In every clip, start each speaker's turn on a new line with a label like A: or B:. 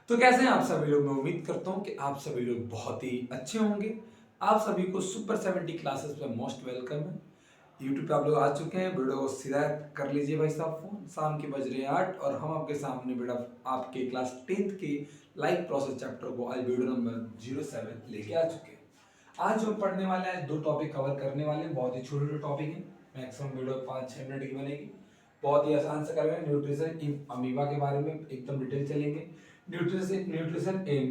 A: तो कैसे हैं आप सभी लोग। मैं उम्मीद करता हूं कि आप सभी लोग बहुत ही अच्छे होंगे। आप सभी को सुपर 70 क्लासेस में मोस्ट वेलकम है। यूट्यूब पे आप लोग आ चुके हैं, वीडियो को सीधा कर लीजिए भाई साहब फोन। शाम के बज रहे हैं 8 और हम आपके सामने बेटा आपके क्लास 10th के लाइफ प्रोसेस चैप्टर को आज वीडियो नंबर 07 लेके आ चुके हैं। आज हम पढ़ने वाले हैं, दो टॉपिक कवर करने वाले हैं। बहुत ही छोटे छोटे टॉपिक हैं, मैक्सिमम वीडियो 5-6 मिनट की बनेगी। बहुत ही आसान से करेंगे। न्यूट्रिशन इन अमीबा के बारे में एकदम डिटेल चलेंगे। न्यूट्रिशन इन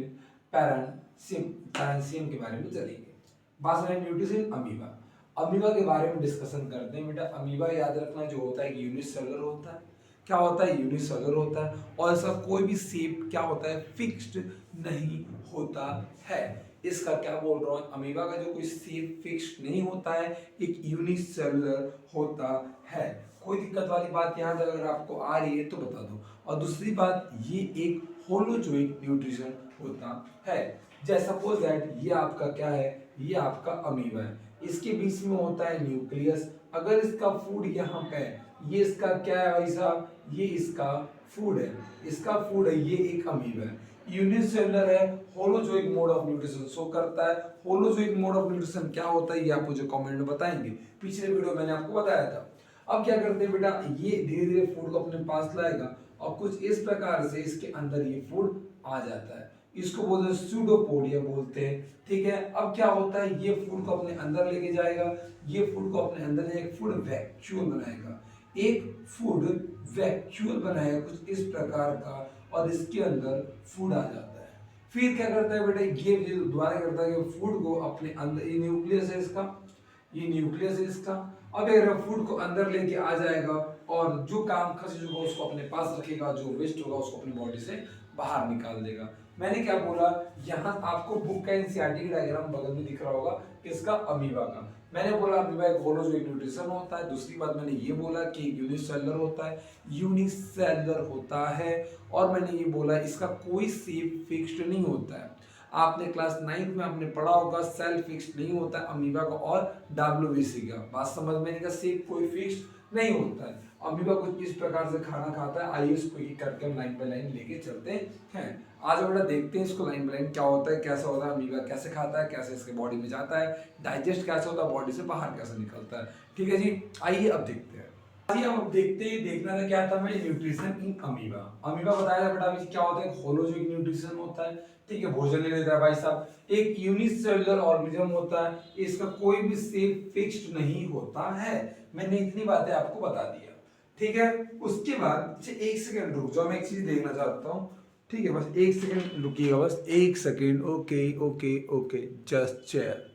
A: पैरेंसियम के बारे में चलेंगे। बात करें न्यूट्रिशन अमीबा। अमीबा के बारे में डिस्कशन करते हैं बेटा। अमीबा याद रखना जो होता है यूनिसेलुलर होता है। क्या होता है? यूनिसेलुलर होता है और इसका कोई भी शेप क्या होता है? फिक्स्ड नहीं होता है। इसका क्या बोल रहा हूँ, अमीबा का जो कोई शेप फिक्स्ड नहीं होता है, एक यूनिसेलुलर होता है। कोई दिक्कत वाली बात यहाँ से अगर आपको आ रही है तो बता दो। और दूसरी बात, ये एक होलोजोइक न्यूट्रिशन होता है। जैसे सपोज दैट ये आपका क्या है, ये आपका अमीबा है, इसके बीच में होता है न्यूक्लियस। अगर इसका फूड यहाँ पे है, ये इसका क्या है भाई साहब, ये इसका फूड है, इसका फूड है, ये एक अमीबा है। यूनिसेलुलर है, holozoic mode of nutrition show करता है। होलोजोइक मोड ऑफ न्यूट्रिशन क्या होता है ये आप मुझे कमेंट में बताएंगे। पिछले वीडियो मैंने आपको बताया था। अब क्या करते हैं बेटा, ये धीरे धीरे फूड को अपने पास लाएगा और कुछ इस प्रकार से इसके अंदर ये फूड आ जाता है। इसको बोलते हैं सूडोपोडिया बोलते हैं। ठीक है, अब क्या होता है, ये फूड को अपने अंदर लेके जाएगा, ये फूड को अपने अंदर एक फूड वैक्यूल बनाएगा, एक फूड वैक्यूल बनाएगा कुछ इस प्रकार का, और इसके अंदर फूड आ जाता है। फिर क्या करता है बेटा, ये दोबारा करता है कि फूड को अपने अंदर, ये न्यूक्लियस है इसका, ये न्यूक्लियस है इसका। अब अगर फूड को अंदर लेके आ जाएगा और जो काम खर्च होगा उसको अपने पास रखेगा, जो वेस्ट होगा उसको अपनी बॉडी से बाहर निकाल देगा। मैंने क्या बोला, यहाँ आपको बुक का एनसीईआरटी का डायग्राम बगल में दिख रहा होगा, किसका? अमीबा का। मैंने बोला अमीबा एक होलोजोइक न्यूट्रिशन होता है। दूसरी बात मैंने ये बोला कि यूनिसेलुलर होता है, यूनिसेलुलर होता है। और मैंने ये बोला इसका कोई शेप फिक्स्ड नहीं होता है। आपने क्लास 9 में आपने पढ़ा होगा सेल फिक्स्ड नहीं होता है अमीबा का और डब्ल्यूबीसी का। बात समझ में नहीं, शेप कोई फिक्स्ड नहीं होता है। अमीबा कुछ इस प्रकार से खाना खाता है। आइए इसको एक करके हम लाइन बाय लाइन लेके चलते हैं। आज बेटा देखते हैं इसको लाइन बाय लाइन क्या होता है, कैसा होता है, अमीबा कैसे खाता है, कैसे इसके बॉडी में जाता है, डाइजेस्ट कैसे होता है, बॉडी से बाहर कैसे निकलता है। ठीक है जी, आइए अब देखते हैं। आइए हम अब देखते हैं, देखना था क्या था हमें, न्यूट्रिशन इन अमीबा। अमीबा बताया था बेटा अभी क्या होता है, होलोजोइक न्यूट्रिशन होता है। ठीक है, भोजन ले लेता है भाई साहब। एक यूनिसेलुलर ऑर्गेनिज्म होता है, इसका कोई भी शेप फिक्स्ड नहीं होता है। मैंने इतनी बातें आपको बता दिया। ठीक है, उसके बाद एक सेकंड रुक जाओ, मैं एक चीज देखना चाहता हूँ। ठीक है, बस एक सेकंड रुकिएगा, बस एक second. Okay okay okay, just chair.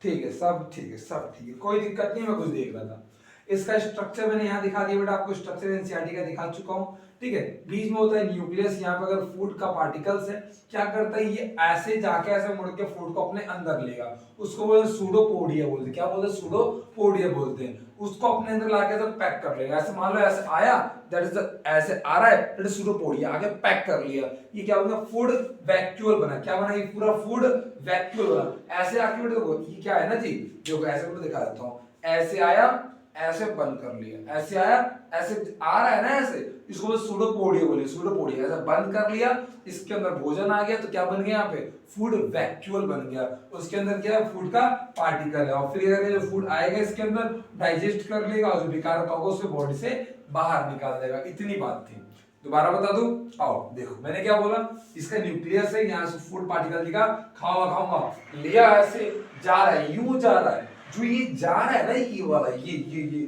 A: ठीक है, सब ठीक है, सब ठीक है, कोई दिक्कत नहीं। मैं कुछ देख रहा था। इसका स्ट्रक्चर मैंने यहाँ दिखा दिया बेटा आपको, स्ट्रक्चर एनसीईआरटी का दिखा चुका हूँ। ठीक है, बीच में होता है न्यूक्लियस। यहाँ पे अगर फूड का पार्टिकल्स है, क्या करता है ये ऐसे जाके ऐसे मुड़ के फूड को अपने अंदर लेगा, उसको बोलते हैं सूडोपोडिया बोलते हैं। क्या बोलते हैं? सूडोपोडिया बोलते हैं। उसको अपने अंदर लाके तो पैक कर लेगा। ऐसे मान लो ऐसे आया, दैट इज ऐसे आ रहा है, दैट इज सूडोपोडिया, आगे पैक कर लिया। ये क्या बोलते हैं? फूड वैक्यूल बना। क्या बना? ये पूरा फूड वैक्यूल बना। ऐसे आके देखो ये क्या है ना जी, देखो ऐसे मैं दिखा देता हूँ। ऐसे आया, ऐसे बंद कर लिया, ऐसे आया, ऐसे आ रहा है ना, ऐसे इसको सूडोपोडिया बोले। सूडोपोडिया ऐसे बंद कर लिया, इसके अंदर भोजन आ गया तो क्या बन गया? यहाँ पे फूड वैक्यूल बन गया। उसके अंदर क्या है? फूड का पार्टिकल है। और फिर अगर जो फूड आएगा इसके अंदर डाइजेस्ट कर लेगा और जो बेकार का होगा उसको बॉडी से बाहर निकाल देगा। इतनी बात थी। दोबारा बता दूं, आओ देखो मैंने क्या बोला। इसका न्यूक्लियस है, यहाँ से फूड पार्टिकल दिखा, खाऊंगा खाऊंगा, लिया, ऐसे जा रहा है, यूं जा रहा है। जो ये जा रहा है ना, ये वाला, ये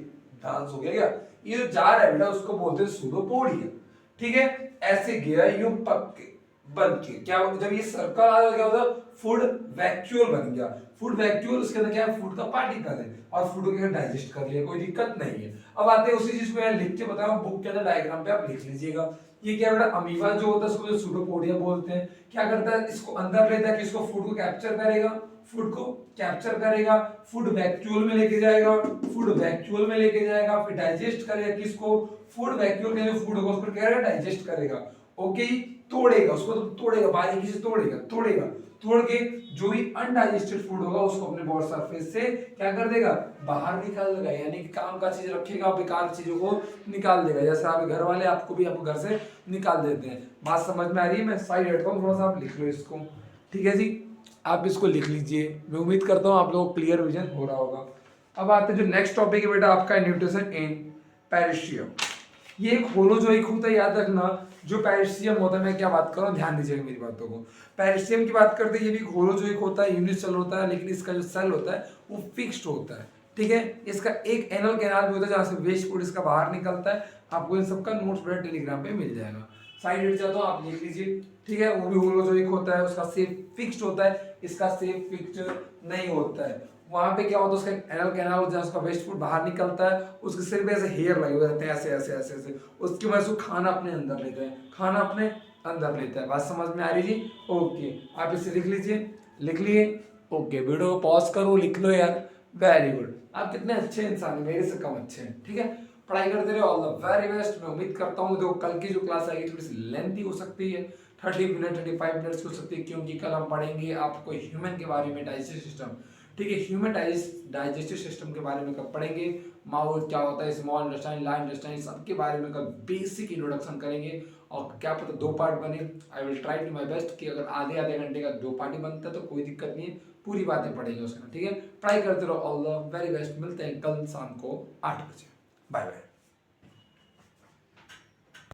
A: डांस हो गया क्या? ये जो जा रहा है बेटा उसको बोलते हैं सूडोपोडिया। ठीक है, ऐसे गया यूं पक के बन के, क्या जब ये सर्कल आ जाएगा क्या होता? फूड वैक्यूल बन गया। फूड वैक्यूल, उसके अंदर क्या है? फूड का पार्टिकल है और फूड को डाइजेस्ट कर लिया, कोई दिक्कत नहीं है। अब आते हैं उसी चीज को यहाँ लिख के बता रहा हूँ, बुक के अंदर डायग्राम पे आप लिख लीजिएगा। ये क्या बेटा? अमीबा जो होता है उसको सूडोपोडिया बोलते हैं। क्या करता है? इसको अंदर लेता है कि इसको फूड को कैप्चर करेगा, फूड को कैप्चर करेगा, फूड वैक्यूल में लेके जाएगा, फूड वैक्यूल में लेके जाएगा, फिर डाइजेस्ट करेगा किसको? फूड वैक्यूल में जो फूड होगा उसको क्या करेगा? डाइजेस्ट करेगा। ओके, तोड़ेगा उसको, तो तोड़ेगा, बारीकी से तोड़ेगा, तोड़ेगा तोड़ के जो भी अनडाइजेस्टेड फूड होगा उसको अपने बॉडी सरफेस से क्या कर देगा, बाहर निकाल देगा, यानी कि काम का चीज रखेगा, बेकार चीजों को निकाल देगा। जैसे आप घर वाले आपको भी आपको घर से निकाल देते हैं। बात समझ में आ रही है? मैं साइड हटता हूँ, थोड़ा सा आप लिख लो इसको, ठीक है जी। आप इसको लिख लीजिए, मैं उम्मीद करता हूँ आप लोगों को क्लियर विजन हो रहा होगा। अब आते हैं जो नेक्स्ट टॉपिक है बेटा आपका, न्यूट्रिशन इन पेरिशियम। ये एक होलोजोइक होता है, याद रखना। जो पेरिशियम होता है, मैं क्या बात कर रहा हूँ, ध्यान दीजिएगा मेरी बातों को। पेरिशियम की बात करते हैं, ये भी होलोजोइक होता है, यूनिसेलुलर होता है, लेकिन इसका जो सेल होता है वो फिक्स्ड होता है, ठीक है। इसका एक एनल कैनाल भी होता है जहाँ से वेस्ट फूड इसका बाहर निकलता है। आपको इन सबका नोट्स बेटा टेलीग्राम पे मिल जाएगा। साइड हट जाता हूँ, आप लिख लीजिए, ठीक है। वो भी होलोजोइक होता है, उसका शेप फिक्स्ड होता है, इसका शेप फिक्स्ड नहीं होता है। वहां पे क्या होता है, उसका एनल कैनाल होता है, उसका वेस्ट फूड बाहर निकलता है, उसके सिर पे ऐसे हेयर लगे हुए रहते हैं, ऐसे ऐसे ऐसे ऐसे, उसकी वजह से खाना अपने अंदर लेते हैं, खाना अपने अंदर लेता है। बात समझ में आ रही जी? ओके, आप इसे लिख लीजिए, लिख लिए। ओके, वीडियो को पॉज करो, लिख लो यार, वेरी गुड। आप कितने अच्छे इंसान हैं, मेरे से कम अच्छे हैं, ठीक है। पढ़ाई करते रहो, ऑल द वेरी बेस्ट। मैं उम्मीद करता हूँ देखो कल की जो क्लास आएगी थोड़ी सी लेंथी हो सकती है, 30 मिनट 35 मिनट्स की हो सकती है, क्योंकि कल हम पढ़ेंगे आपको ह्यूमन के बारे में, डाइजेस्टिव सिस्टम, ठीक है। ह्यूमन डाइजेस्टिव सिस्टम के बारे में कब पढ़ेंगे, माउथ क्या होता है, स्मॉल इंटेस्टाइन, लार्ज इंटेस्टाइन, सबके बारे में कल बेसिक इंट्रोडक्शन करेंगे। और क्या पता 2 पार्ट बने, I will try to my best कि अगर आधे आधे घंटे का 2 पार्ट ही बनता है तो कोई दिक्कत नहीं है, पूरी बातें पढ़ेंगे उसमें, ठीक है। ट्राई करते रहो, ऑल द वेरी बेस्ट। मिलते हैं कल शाम को 8 बजे, बाय बाय।